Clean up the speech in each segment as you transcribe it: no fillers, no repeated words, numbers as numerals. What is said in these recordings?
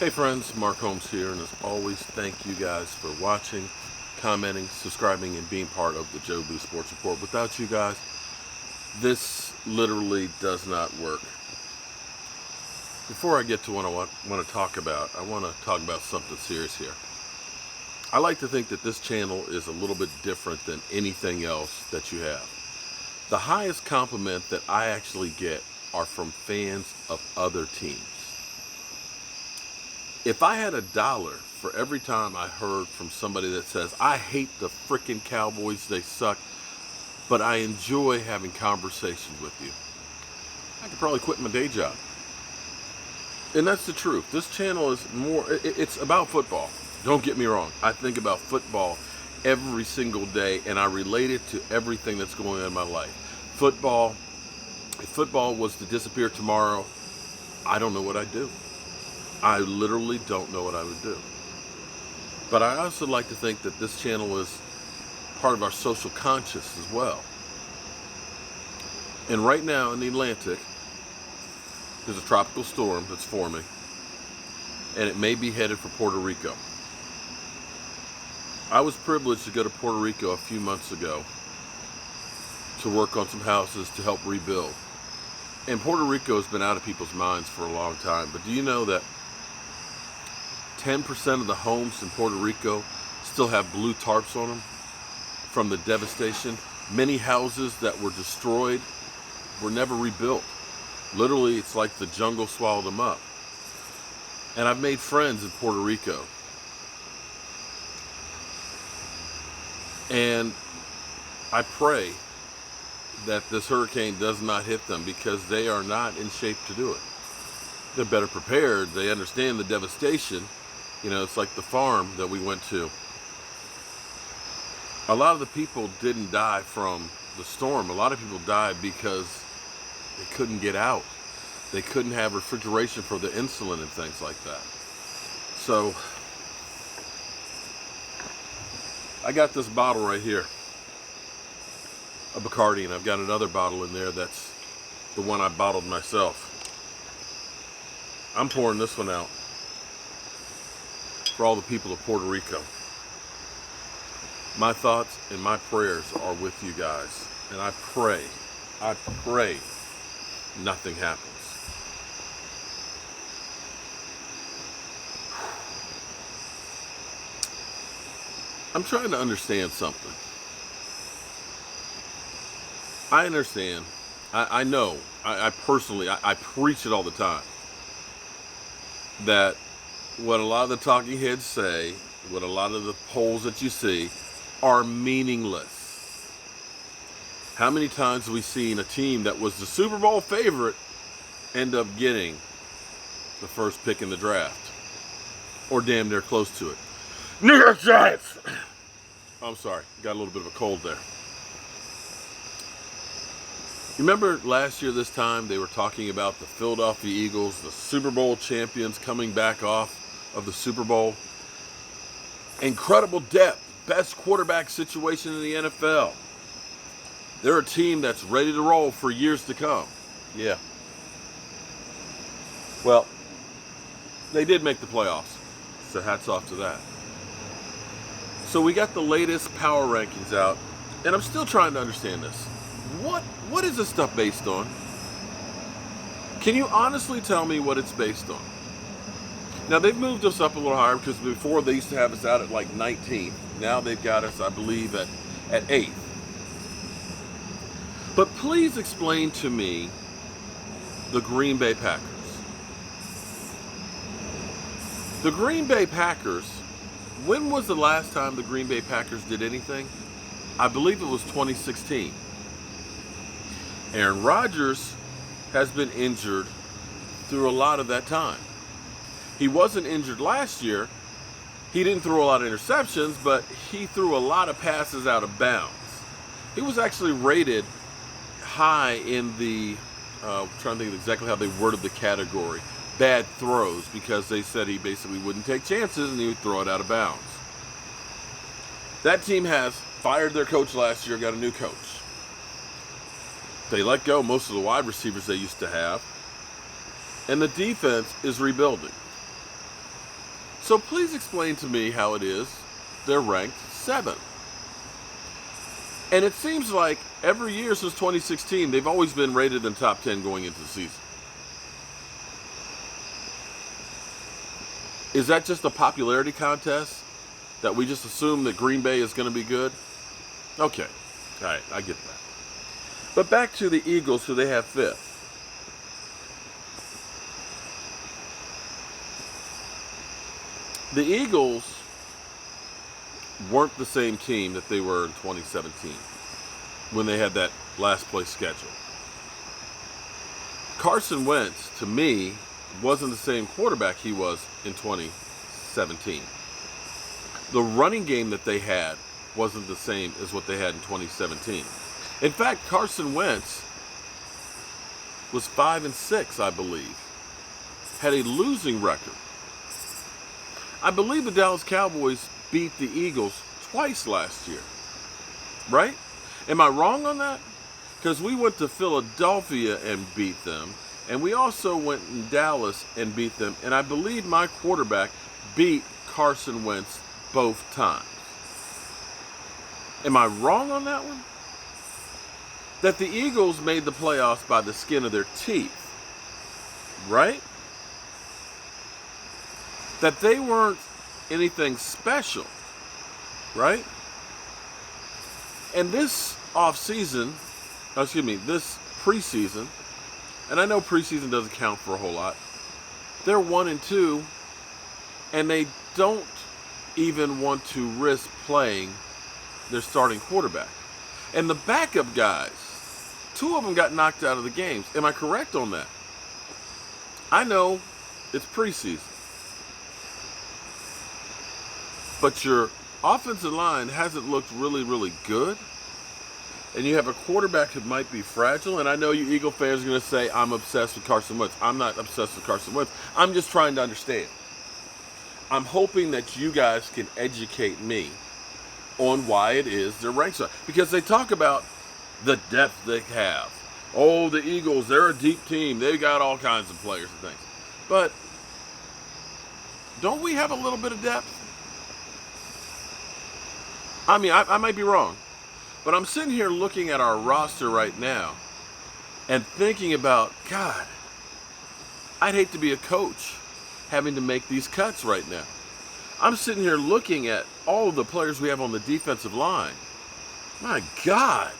Hey friends, Mark Holmes here, and as always, thank you guys for watching, commenting, subscribing, and being part of the Joe Boo Sports Report. Without you guys, this literally does not work. Before I get to what I want to talk about, I want to talk about something serious here. I like to think that this channel is a little bit different than anything else that you have. The highest compliment that I actually get are from fans of other teams. If I had $1 for every time I heard from somebody that says, I hate the frickin' Cowboys, they suck, but I enjoy having conversations with you, I could probably quit my day job. And that's the truth. This channel is it's about football. Don't get me wrong. I think about football every single day, and I relate it to everything that's going on in my life. Football, if football was to disappear tomorrow, I don't know what I'd do. I literally don't know what I would do. But I also like to think that this channel is part of our social conscious as well. And right now in the Atlantic, there's a tropical storm that's forming, and it may be headed for Puerto Rico. I was privileged to go to Puerto Rico a few months ago to work on some houses to help rebuild. And Puerto Rico has been out of people's minds for a long time, but do you know that 10% of the homes in Puerto Rico still have blue tarps on them from the devastation? Many houses that were destroyed were never rebuilt. Literally, it's like the jungle swallowed them up. And I've made friends in Puerto Rico. And I pray that this hurricane does not hit them, because they are not in shape to do it. They're better prepared. They understand the devastation. You know, it's like the farm that we went to. A lot of the people didn't die from the storm. A lot of people died because they couldn't get out. They couldn't have refrigeration for the insulin and things like that. So, I got this bottle right here, a Bacardi, and I've got another bottle in there that's the one I bottled myself. I'm pouring this one out for all the people of Puerto Rico. My thoughts and my prayers are with you guys, and I pray nothing happens. I'm trying to understand something. I understand. I know. I personally preach it all the time, that what a lot of the talking heads say, what a lot of the polls that you see, are meaningless. How many times have we seen a team that was the Super Bowl favorite end up getting the first pick in the draft? Or damn near close to it. New York Giants! I'm sorry, got a little bit of a cold there. Remember last year this time they were talking about the Philadelphia Eagles, the Super Bowl champions, coming back off of the Super Bowl. Incredible depth, best quarterback situation in the NFL. They're a team that's ready to roll for years to come. Yeah. Well, they did make the playoffs, so hats off to that. So we got the latest power rankings out, and I'm still trying to understand this. What is this stuff based on? Can you honestly tell me what it's based on? Now, they've moved us up a little higher, because before they used to have us out at like 19th. Now they've got us, I believe, at 8th. But please explain to me the Green Bay Packers. The Green Bay Packers, when was the last time the Green Bay Packers did anything? I believe it was 2016. Aaron Rodgers has been injured through a lot of that time. He wasn't injured last year. He didn't throw a lot of interceptions, but he threw a lot of passes out of bounds. He was actually rated high in the, I'm trying to think of exactly how they worded the category, bad throws, because they said he basically wouldn't take chances and he would throw it out of bounds. That team has fired their coach last year, got a new coach. They let go most of the wide receivers they used to have, and the defense is rebuilding. So please explain to me how it is they're ranked 7th. And it seems like every year since 2016, they've always been rated in the top 10 going into the season. Is that just a popularity contest that we just assume that Green Bay is going to be good? Okay. All right, I get that. But back to the Eagles, who they have 5th. The Eagles weren't the same team that they were in 2017 when they had that last place schedule. Carson Wentz, to me, wasn't the same quarterback he was in 2017. The running game that they had wasn't the same as what they had in 2017. In fact, Carson Wentz was 5-6, I believe. Had a losing record. I believe the Dallas Cowboys beat the Eagles twice last year. Right? Am I wrong on that? Because we went to Philadelphia and beat them. And we also went in Dallas and beat them. And I believe my quarterback beat Carson Wentz both times. Am I wrong on that one? That the Eagles made the playoffs by the skin of their teeth. Right? That they weren't anything special. Right? And this this preseason, and I know preseason doesn't count for a whole lot, they're 1-2, and they don't even want to risk playing their starting quarterback. And the backup guys, 2 of them got knocked out of the games. Am I correct on that? I know it's preseason. But your offensive line hasn't looked really, really good. And you have a quarterback who might be fragile. And I know you Eagle fans are going to say, I'm obsessed with Carson Wentz. I'm not obsessed with Carson Wentz. I'm just trying to understand. I'm hoping that you guys can educate me on why it is they're ranked so. Because they talk about the depth they have. Oh, the Eagles, they're a deep team. They've got all kinds of players and things. But don't we have a little bit of depth? I mean, I might be wrong. But I'm sitting here looking at our roster right now and thinking about, God, I'd hate to be a coach having to make these cuts right now. I'm sitting here looking at all of the players we have on the defensive line. My God.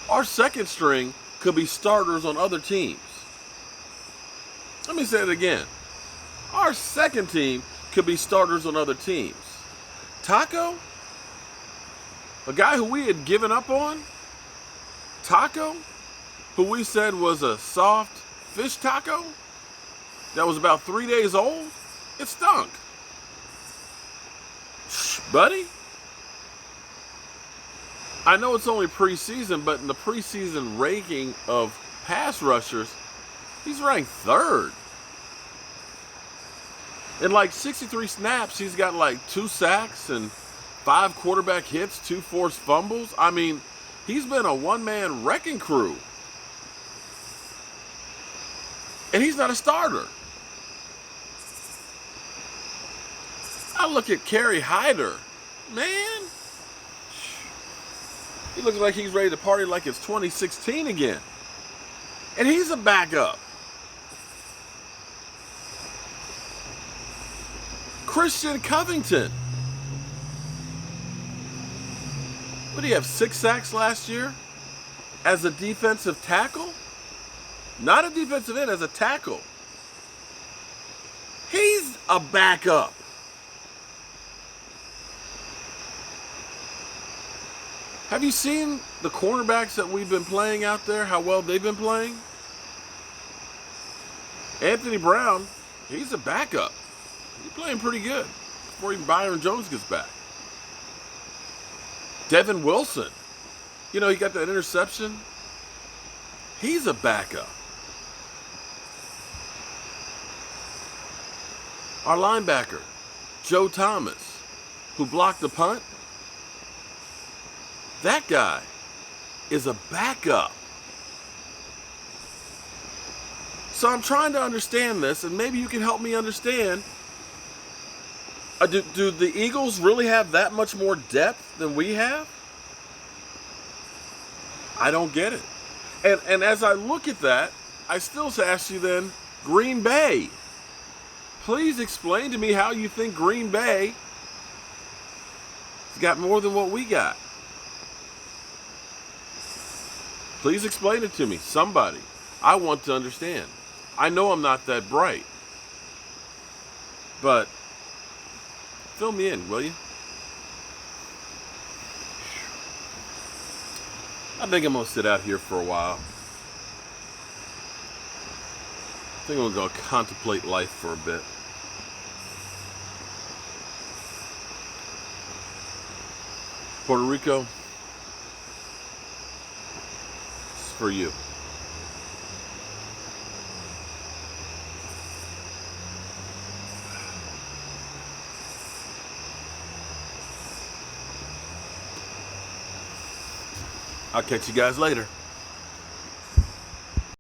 Our second string could be starters on other teams. Let me say it again. Our second team could be starters on other teams. Taco? A guy who we had given up on? Taco? Who we said was a soft fish taco? That was about 3 days old? It stunk. Shh, buddy. I know it's only preseason, but in the preseason ranking of pass rushers, he's ranked 3rd. In like 63 snaps, he's got like 2 sacks and 5 quarterback hits, 2 forced fumbles. I mean, he's been a one-man wrecking crew. And he's not a starter. I look at Kerry Hyder. Man, he looks like he's ready to party like it's 2016 again. And he's a backup. Christian Covington. What did he have, 6 sacks last year? As a defensive tackle? Not a defensive end, as a tackle. He's a backup. Have you seen the cornerbacks that we've been playing out there, how well they've been playing? Anthony Brown, he's a backup. He's playing pretty good before even Byron Jones gets back. Devin Wilson, you know, he got that interception. He's a backup. Our linebacker, Joe Thomas, who blocked the punt, that guy is a backup. So I'm trying to understand this, and maybe you can help me understand. Do the Eagles really have that much more depth than we have? I don't get it. And as I look at that, I still ask you then, Green Bay. Please explain to me how you think Green Bay has got more than what we got. Please explain it to me, somebody. I want to understand. I know I'm not that bright, but fill me in, will you? I think I'm going to sit out here for a while. I think I'm going to go contemplate life for a bit. Puerto Rico, it's for you. I'll catch you guys later.